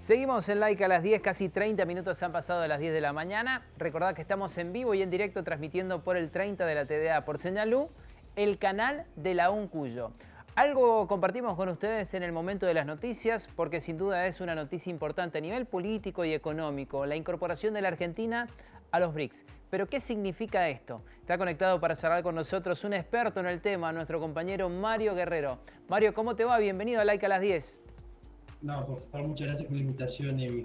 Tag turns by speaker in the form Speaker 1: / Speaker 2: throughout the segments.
Speaker 1: Seguimos en Like a las 10, casi 30 minutos han pasado de las 10 de la mañana. Recordad que estamos en vivo y en directo transmitiendo por el 30 de la TDA por Señal U, el canal de la UNCuyo. Algo compartimos con ustedes en el momento de las noticias, porque sin duda es una noticia importante a nivel político y económico, la incorporación de la Argentina a los BRICS. Pero ¿qué significa esto? Está conectado para charlar con nosotros un experto en el tema, nuestro compañero Mario Guerrero. Mario, ¿cómo te va? Bienvenido a Like a las 10.
Speaker 2: No, por favor, muchas gracias por la invitación, Emi.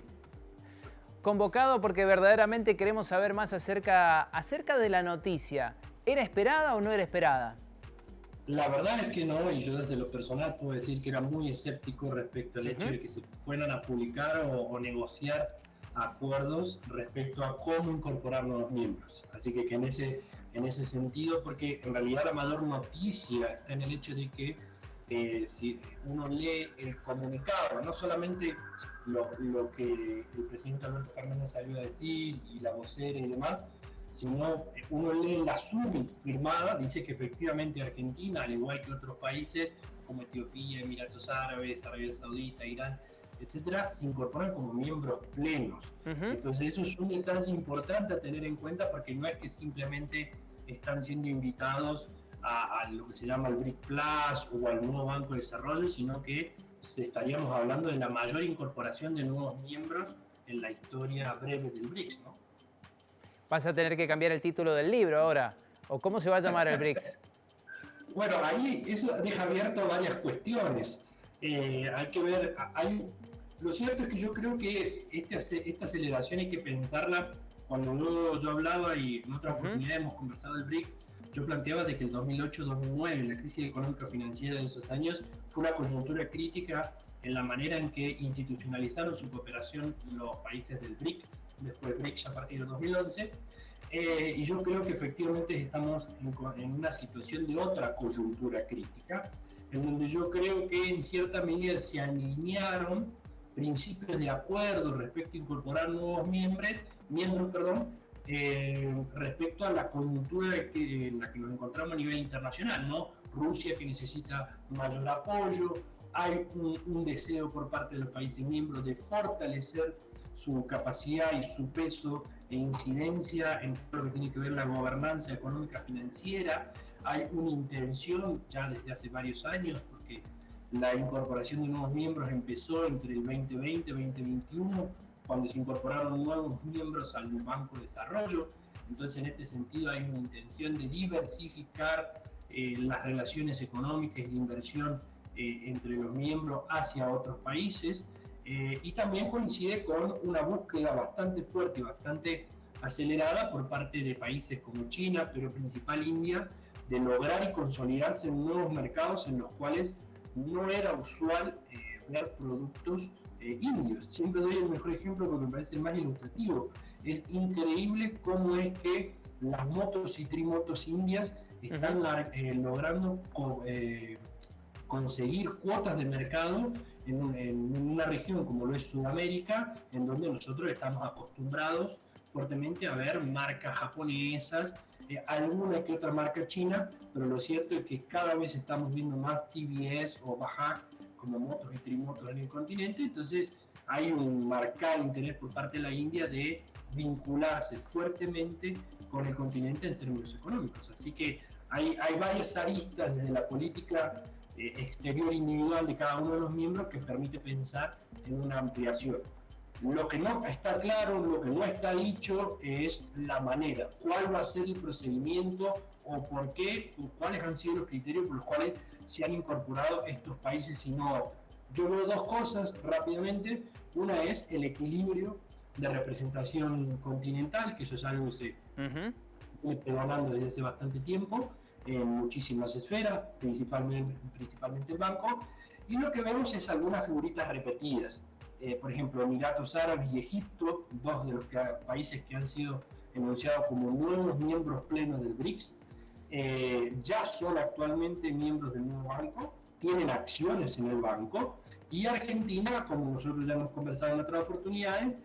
Speaker 1: Convocado porque verdaderamente queremos saber más acerca de la noticia. ¿Era esperada o no era esperada?
Speaker 2: La verdad es que no, y yo desde lo personal puedo decir que era muy escéptico respecto al hecho de que se fueran a publicar o negociar acuerdos respecto a cómo incorporar nuevos miembros. Así que en ese sentido, porque en realidad la mayor noticia está en el hecho de que si uno lee el comunicado, no solamente lo que el presidente Alberto Fernández salió a decir y la vocera y demás, sino uno lee la summit firmada, dice que efectivamente Argentina, al igual que otros países como Etiopía, Emiratos Árabes, Arabia Saudita, Irán, etcétera, se incorporan como miembros plenos. Entonces eso es un detalle importante a tener en cuenta, porque no es que simplemente están siendo invitados a lo que se llama el BRIC Plus o al nuevo Banco de Desarrollo, sino que estaríamos hablando de la mayor incorporación de nuevos miembros en la historia breve del BRICS, ¿no?
Speaker 1: Vas a tener que cambiar el título del libro ahora. ¿O cómo se va a llamar el BRICS?
Speaker 2: Bueno, ahí eso deja abierto varias cuestiones. Hay que ver, lo cierto es que yo creo que esta aceleración hay que pensarla. Cuando yo hablaba y en otra oportunidad hemos conversado del BRICS, yo planteaba de que el 2008-2009, la crisis económica financiera de esos años, fue una coyuntura crítica en la manera en que institucionalizaron su cooperación los países del BRIC, después BRICS a partir de 2011. Y yo creo que efectivamente estamos en una situación de otra coyuntura crítica, en donde yo creo que en cierta medida se alinearon principios de acuerdo respecto a incorporar nuevos miembros, respecto a la coyuntura en la que nos encontramos a nivel internacional, ¿no? Rusia, que necesita mayor apoyo, hay un deseo por parte de los países miembros de fortalecer su capacidad y su peso e incidencia en todo lo que tiene que ver la gobernanza económica financiera. Hay una intención ya desde hace varios años, porque la incorporación de nuevos miembros empezó entre el 2020 y 2021, cuando se incorporaron nuevos miembros al Banco de Desarrollo. Entonces, en este sentido, hay una intención de diversificar las relaciones económicas y de inversión entre los miembros hacia otros países. Y también coincide con una búsqueda bastante fuerte y bastante acelerada por parte de países como China, pero principal India, de lograr y consolidarse en nuevos mercados en los cuales no era usual ver productos indios. Siempre doy el mejor ejemplo porque me parece el más ilustrativo. Es increíble cómo es que las motos y trimotos indias están logrando conseguir cuotas de mercado en una región como lo es Sudamérica, en donde nosotros estamos acostumbrados fuertemente a ver marcas japonesas, alguna que otra marca china, pero lo cierto es que cada vez estamos viendo más TVS o Bajaj como motos y trimotos en el continente. Entonces hay un marcado interés por parte de la India de vincularse fuertemente con el continente en términos económicos. Así que hay varias aristas desde la política exterior individual de cada uno de los miembros que permite pensar en una ampliación. Lo que no está claro, lo que no está dicho es la manera, cuál va a ser el procedimiento o por qué, o cuáles han sido los criterios por los cuales se han incorporado estos países y no otros. Yo veo dos cosas rápidamente. Una es el equilibrio de representación continental, que eso es algo que se viene pregonando desde hace bastante tiempo en muchísimas esferas, principalmente el banco, y lo que vemos es algunas figuritas repetidas. Por ejemplo, Emiratos Árabes y Egipto, dos de los países que han sido enunciados como nuevos miembros plenos del BRICS, ya son actualmente miembros del nuevo banco, tienen acciones en el banco, y Argentina, como nosotros ya hemos conversado en otras oportunidades,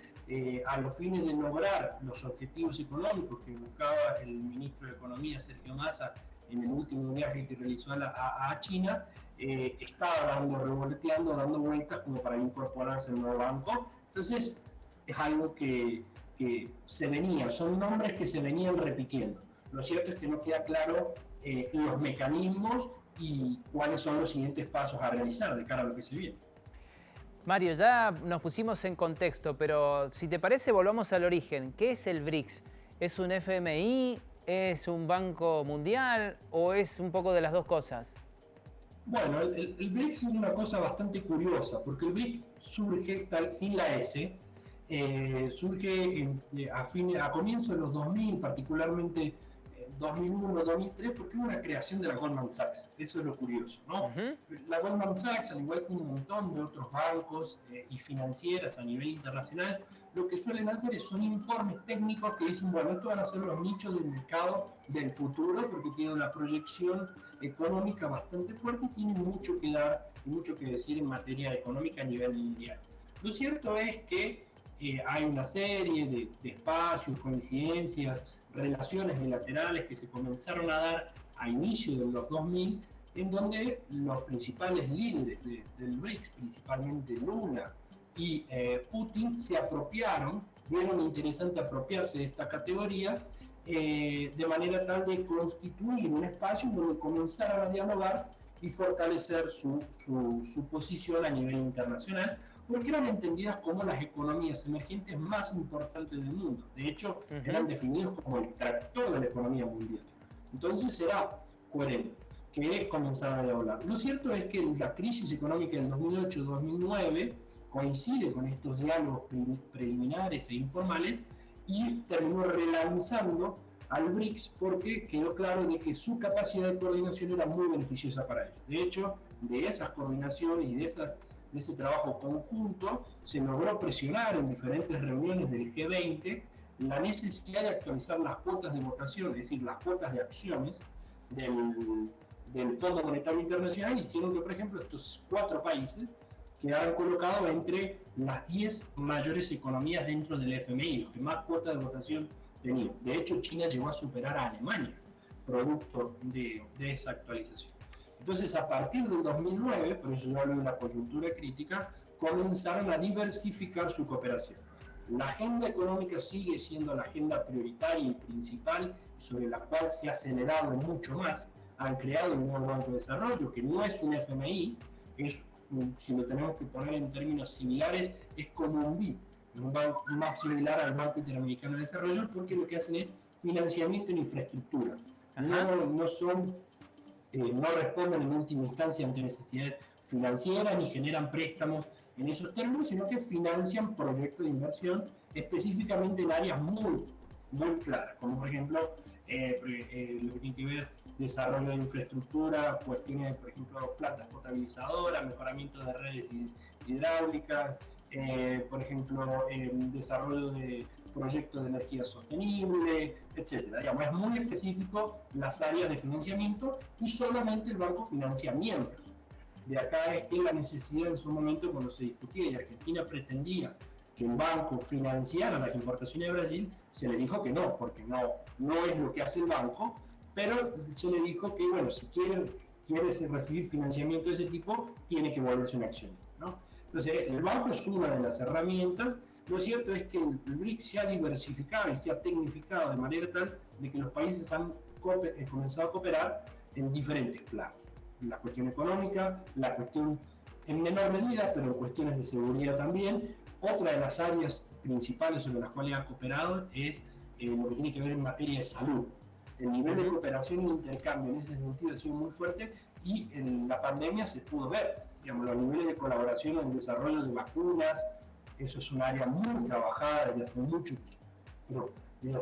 Speaker 2: a los fines de lograr los objetivos económicos que buscaba el ministro de Economía, Sergio Massa, en el último viaje que realizó a China, estaba revoloteando, dando vueltas como para incorporarse al nuevo banco, Entonces, es algo que se venía, son nombres que se venían repitiendo. Lo cierto es que no queda claro los mecanismos y cuáles son los siguientes pasos a realizar de cara a lo que se viene.
Speaker 1: Mario, ya nos pusimos en contexto, pero si te parece, volvamos al origen. ¿Qué es el BRICS? ¿Es un FMI? ¿Es un banco mundial? ¿O es un poco de las dos cosas?
Speaker 2: Bueno, el BRICS es una cosa bastante curiosa, porque el BRIC surge sin la S, surge a comienzos de los 2000, particularmente 2001, 2003, porque hubo una creación de la Goldman Sachs. Eso es lo curioso, ¿no?
Speaker 1: Ujú.
Speaker 2: La Goldman Sachs, al igual que un montón de otros bancos y financieras a nivel internacional, lo que suelen hacer son informes técnicos que dicen, bueno, estos van a ser los nichos del mercado del futuro, porque tienen una proyección económica bastante fuerte y tienen mucho que dar y mucho que decir en materia económica a nivel mundial. Lo cierto es que hay una serie de espacios, coincidencias, relaciones bilaterales que se comenzaron a dar a inicio de los 2000, en donde los principales líderes del BRICS, principalmente Lula y Putin, se apropiaron, vieron interesante apropiarse de esta categoría, de manera tal de constituir un espacio donde comenzaron a dialogar y fortalecer su posición a nivel internacional, porque eran entendidas como las economías emergentes más importantes del mundo. De hecho, eran definidos como el tractor de la economía mundial. Entonces era coherente que comenzaron a dialogar. Lo cierto es que la crisis económica del 2008-2009 coincide con estos diálogos preliminares e informales y terminó relanzando al BRICS porque quedó claro de que su capacidad de coordinación era muy beneficiosa para ellos. De hecho, de esas coordinaciones y de ese trabajo conjunto se logró presionar en diferentes reuniones del G20 la necesidad de actualizar las cuotas de votación, es decir, las cuotas de acciones del Fondo Monetario Internacional, hicieron que, por ejemplo, estos 4 países quedaran colocados entre las 10 mayores economías dentro del FMI, los que más cuotas de votación tenían. De hecho, China llegó a superar a Alemania, producto de esa actualización. Entonces, a partir del 2009, por eso yo hablo de una coyuntura crítica, comenzaron a diversificar su cooperación. La agenda económica sigue siendo la agenda prioritaria y principal, sobre la cual se ha acelerado mucho más. Han creado un nuevo Banco de Desarrollo, que no es un FMI, es, si lo tenemos que poner en términos similares, es como un BID, un banco más similar al Banco Interamericano de Desarrollo, porque lo que hacen es financiamiento en infraestructura. No responden en última instancia ante necesidades financieras ni generan préstamos en esos términos, sino que financian proyectos de inversión específicamente en áreas muy, muy claras, como por ejemplo lo que tiene que ver desarrollo de infraestructura, cuestiones, por ejemplo, plantas potabilizadoras, mejoramiento de redes hidráulicas, por ejemplo, desarrollo de proyectos de energía sostenible, etcétera. Digamos, es muy específico las áreas de financiamiento y solamente el banco financia miembros. De acá es que la necesidad en su momento, cuando se discutía y Argentina pretendía que el banco financiara las importaciones de Brasil, se le dijo que no, porque no es lo que hace el banco, pero se le dijo que, bueno, si quiere recibir financiamiento de ese tipo, tiene que volverse una acción, ¿no? Entonces, el banco es una de las herramientas. Lo cierto es que el BRICS se ha diversificado y se ha tecnificado de manera tal de que los países han comenzado a cooperar en diferentes planos. La cuestión económica, la cuestión en menor medida, pero en cuestiones de seguridad también. Otra de las áreas principales sobre las cuales ha cooperado es lo que tiene que ver en materia de salud. El nivel de cooperación e intercambio en ese sentido ha sido muy fuerte y en la pandemia se pudo ver, digamos, los niveles de colaboración en el desarrollo de vacunas. Eso es un área muy trabajada desde hace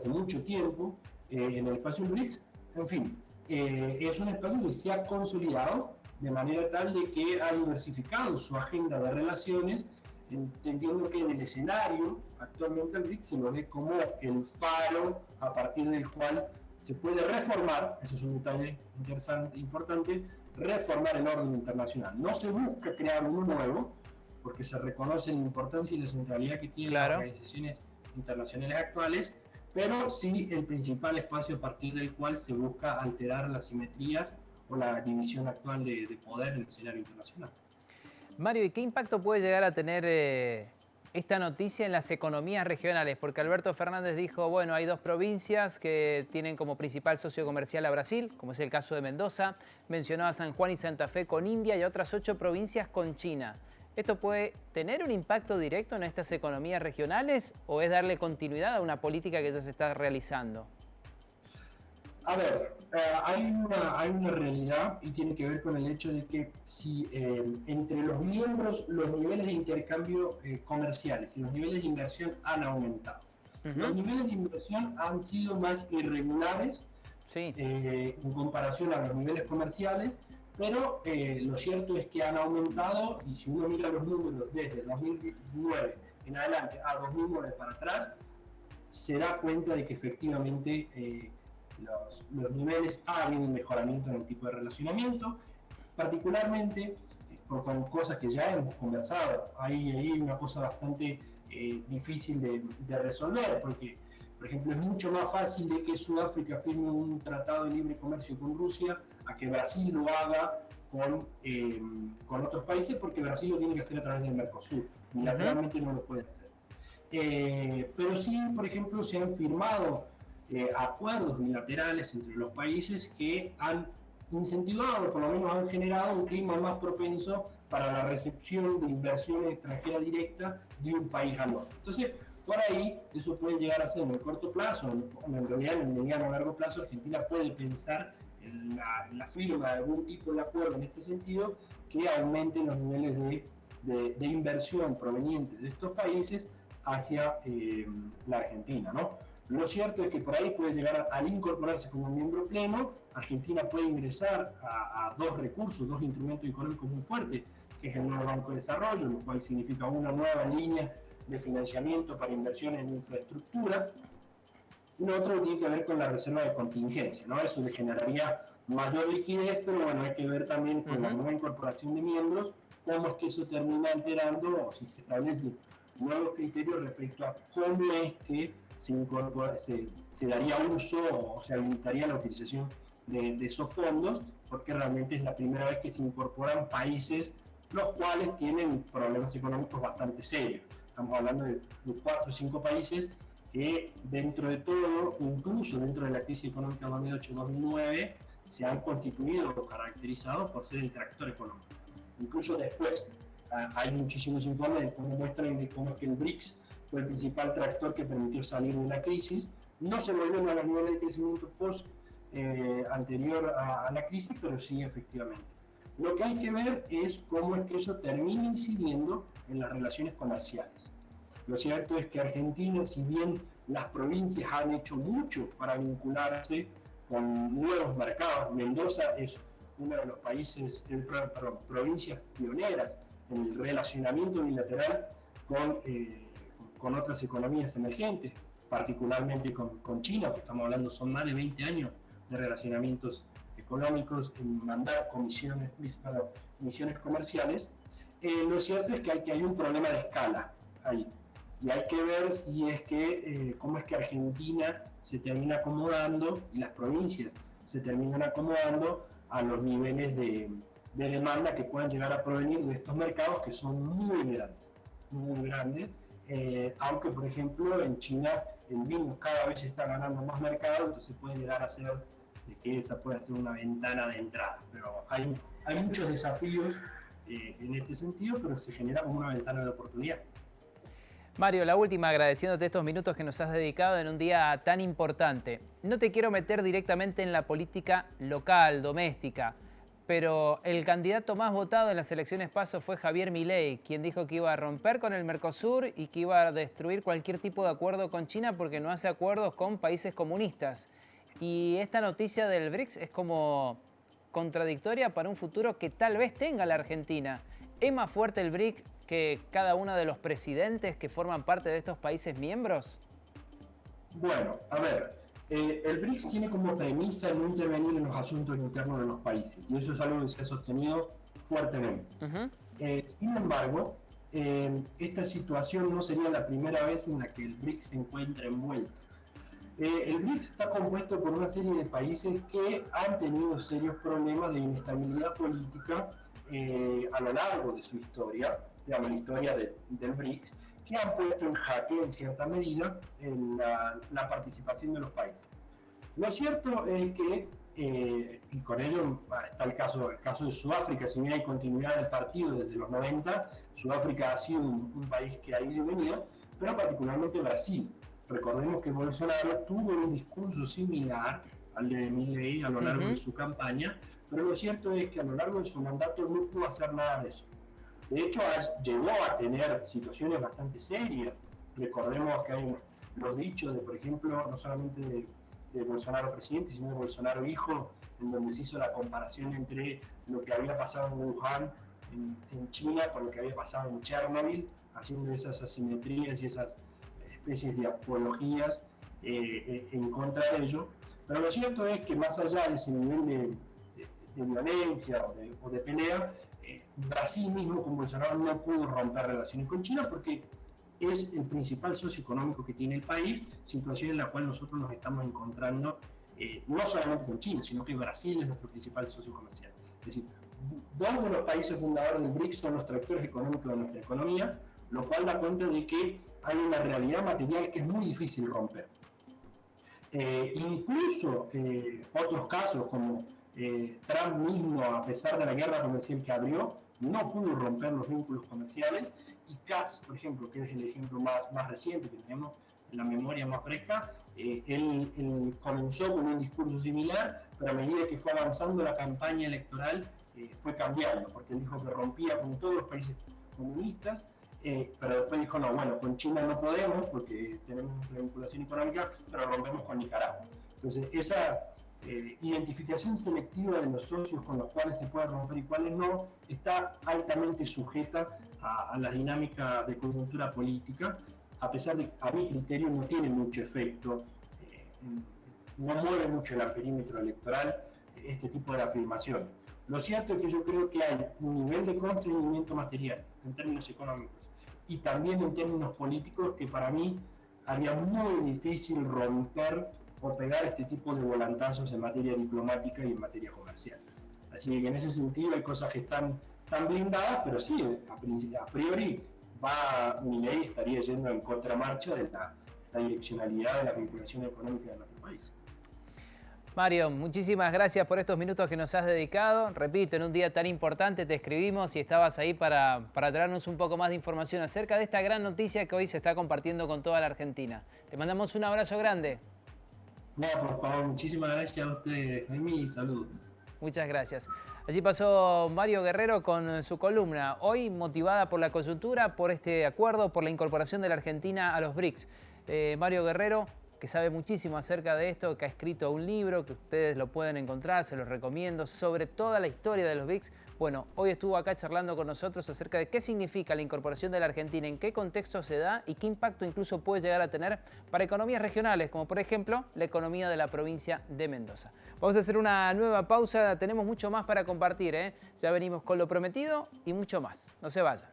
Speaker 2: mucho tiempo en el espacio BRICS. En fin, es un espacio que se ha consolidado de manera tal de que ha diversificado su agenda de relaciones, entendiendo que en el escenario actualmente el BRICS se lo ve como el faro a partir del cual se puede reformar, eso es un detalle interesante, importante, reformar el orden internacional. No se busca crear uno nuevo, porque se reconoce la importancia y la centralidad que tienen las organizaciones internacionales actuales, pero sí el principal espacio a partir del cual se busca alterar la simetría o la división actual de poder en el escenario internacional.
Speaker 1: Mario, ¿y qué impacto puede llegar a tener esta noticia en las economías regionales? Porque Alberto Fernández dijo, bueno, hay 2 provincias que tienen como principal socio comercial a Brasil, como es el caso de Mendoza. Mencionó a San Juan y Santa Fe con India y a otras 8 provincias con China. ¿Esto puede tener un impacto directo en estas economías regionales o es darle continuidad a una política que ya se está realizando?
Speaker 2: A ver, hay una realidad y tiene que ver con el hecho de que si entre los miembros los niveles de intercambio comerciales y los niveles de inversión han aumentado. Los niveles de inversión han sido más irregulares
Speaker 1: Sí.
Speaker 2: en comparación a los niveles comerciales, pero lo cierto es que han aumentado y si uno mira los números desde 2009 en adelante a 2009 para atrás, se da cuenta de que efectivamente los niveles ha habido un mejoramiento en el tipo de relacionamiento, particularmente con cosas que ya hemos conversado. Hay una cosa bastante difícil de resolver, porque, por ejemplo, es mucho más fácil de que Sudáfrica firme un tratado de libre comercio con Rusia a que Brasil lo haga con otros países, porque Brasil lo tiene que hacer a través del Mercosur. Bilateralmente no lo puede hacer. Pero sí, por ejemplo, se han firmado acuerdos bilaterales entre los países que han incentivado, por lo menos han generado un clima más propenso para la recepción de inversión extranjera directa de un país al otro. Entonces, por ahí, eso puede llegar a ser en el corto plazo, en realidad en el mediano o largo plazo, Argentina puede pensar en la firma de algún tipo de acuerdo en este sentido que aumente los niveles de inversión provenientes de estos países hacia la Argentina, ¿no? Lo cierto es que por ahí puede llegar al incorporarse como miembro pleno, Argentina puede ingresar a 2 recursos, 2 instrumentos económicos muy fuertes, que es el nuevo Banco de Desarrollo, lo cual significa una nueva línea de financiamiento para inversiones en infraestructura. Y lo otro tiene que ver con la reserva de contingencia, ¿no? Eso le generaría mayor liquidez, pero bueno, hay que ver también con la nueva incorporación de miembros, cómo es que eso termina alterando o si se establecen nuevos criterios respecto a cómo es que se daría uso o se habilitaría la utilización de esos fondos, porque realmente es la primera vez que se incorporan países los cuales tienen problemas económicos bastante serios. Estamos hablando de 4 o 5 países que dentro de todo, incluso dentro de la crisis económica 2008-2009, se han constituido o caracterizado por ser el tractor económico. Incluso después, hay muchísimos informes de cómo muestran de cómo es que el BRICS fue el principal tractor que permitió salir de la crisis. No se volvieron a los niveles de crecimiento post anterior a la crisis, pero sí efectivamente. Lo que hay que ver es cómo es que eso termina incidiendo en las relaciones comerciales. Lo cierto es que Argentina, si bien las provincias han hecho mucho para vincularse con nuevos mercados, Mendoza es uno de los países, provincias pioneras en el relacionamiento bilateral con otras economías emergentes, particularmente con China, que estamos hablando, son más de 20 años de relacionamientos económicos, en mandar misiones comerciales. Lo cierto es que hay un problema de escala ahí, y hay que ver si es que, cómo es que Argentina se termina acomodando y las provincias se terminan acomodando a los niveles de demanda que puedan llegar a provenir de estos mercados que son muy grandes, aunque por ejemplo en China el vino cada vez está ganando más mercado, entonces puede llegar a ser de que esa puede ser una ventana de entrada, pero hay muchos desafíos en este sentido, pero se genera como una ventana de oportunidad.
Speaker 1: Mario, la última, agradeciéndote estos minutos que nos has dedicado en un día tan importante. No te quiero meter directamente en la política local, doméstica, pero el candidato más votado en las elecciones PASO fue Javier Milei, quien dijo que iba a romper con el Mercosur y que iba a destruir cualquier tipo de acuerdo con China porque no hace acuerdos con países comunistas. Y esta noticia del BRICS es como contradictoria para un futuro que tal vez tenga la Argentina. ¿Es más fuerte el BRICS que cada uno de los presidentes que forman parte de estos países miembros?
Speaker 2: Bueno, a ver, el BRICS tiene como premisa no intervenir en los asuntos internos de los países, y eso es algo que se ha sostenido fuertemente. Sin embargo, esta situación no sería la primera vez en la que el BRICS se encuentra envuelto. El BRICS está compuesto por una serie de países que han tenido serios problemas de inestabilidad política a lo largo de su historia, digamos, la historia del BRICS, que han puesto en jaque, en cierta medida, la participación de los países. Lo cierto es que, y con ello está el caso de Sudáfrica, si bien hay continuidad del partido desde los 90, Sudáfrica ha sido un país que ha ido y venido, pero particularmente Brasil. Recordemos que Bolsonaro tuvo un discurso similar al de Milei a lo largo de su campaña, pero lo cierto es que a lo largo de su mandato no pudo hacer nada de eso. De hecho, llegó a tener situaciones bastante serias. Recordemos que hay los dichos de, por ejemplo, no solamente de Bolsonaro presidente, sino de Bolsonaro hijo, en donde se hizo la comparación entre lo que había pasado en Wuhan, en China, con lo que había pasado en Chernobyl, haciendo esas asimetrías y esas especies de apologías en contra de ello. Pero lo cierto es que más allá de ese nivel de violencia o de pelea, Brasil mismo con Bolsonaro no pudo romper relaciones con China porque es el principal socio económico que tiene el país, situación en la cual nosotros nos estamos encontrando no solamente con China, sino que Brasil es nuestro principal socio comercial. Es decir, dos de los países fundadores del BRICS son los tractores económicos de nuestra economía, lo cual da cuenta de que hay una realidad material que es muy difícil romper. Incluso otros casos como Trump mismo, a pesar de la guerra comercial que abrió, no pudo romper los vínculos comerciales, y Katz, por ejemplo, que es el ejemplo más reciente que tenemos en la memoria más fresca, él comenzó con un discurso similar, pero a medida que fue avanzando la campaña electoral fue cambiando, porque él dijo que rompía con todos los países comunistas, pero después dijo, no, bueno, con China no podemos porque tenemos una vinculación económica, pero rompemos con Nicaragua. Entonces, esa identificación selectiva de los socios con los cuales se puede romper y cuáles no, está altamente sujeta a las dinámicas de coyuntura política, a pesar de que a mi criterio no tiene mucho efecto, no mueve mucho el perímetro electoral este tipo de afirmaciones. Lo cierto es que yo creo que hay un nivel de constreñimiento material en términos económicos y también en términos políticos que para mí haría muy difícil romper o pegar este tipo de volantazos en materia diplomática y en materia comercial. Así que en ese sentido hay cosas que están blindadas, pero sí, a priori Milei estaría yendo en contramarcha de la direccionalidad de la vinculación económica de nuestro país.
Speaker 1: Mario, muchísimas gracias por estos minutos que nos has dedicado. Repito, en un día tan importante te escribimos y estabas ahí para traernos un poco más de información acerca de esta gran noticia que hoy se está compartiendo con toda la Argentina. Te mandamos un abrazo grande.
Speaker 2: No, por favor, muchísimas gracias a ustedes, Jaime, y saludos.
Speaker 1: Muchas gracias. Así pasó Mario Guerrero con su columna, hoy motivada por la coyuntura, por este acuerdo, por la incorporación de la Argentina a los BRICS. Mario Guerrero, que sabe muchísimo acerca de esto, que ha escrito un libro que ustedes lo pueden encontrar, se los recomiendo, sobre toda la historia de los BRICS. Bueno, hoy estuvo acá charlando con nosotros acerca de qué significa la incorporación de la Argentina, en qué contexto se da y qué impacto incluso puede llegar a tener para economías regionales, como por ejemplo la economía de la provincia de Mendoza. Vamos a hacer una nueva pausa, tenemos mucho más para compartir, ¿eh? Ya venimos con lo prometido y mucho más. No se vayan.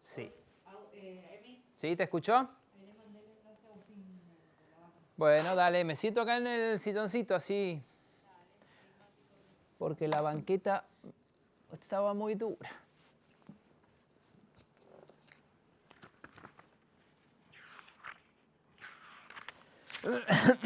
Speaker 1: Sí. ¿Sí? ¿Te escuchó? Bueno, dale, me siento acá en el silloncito así. Porque la banqueta estaba muy dura.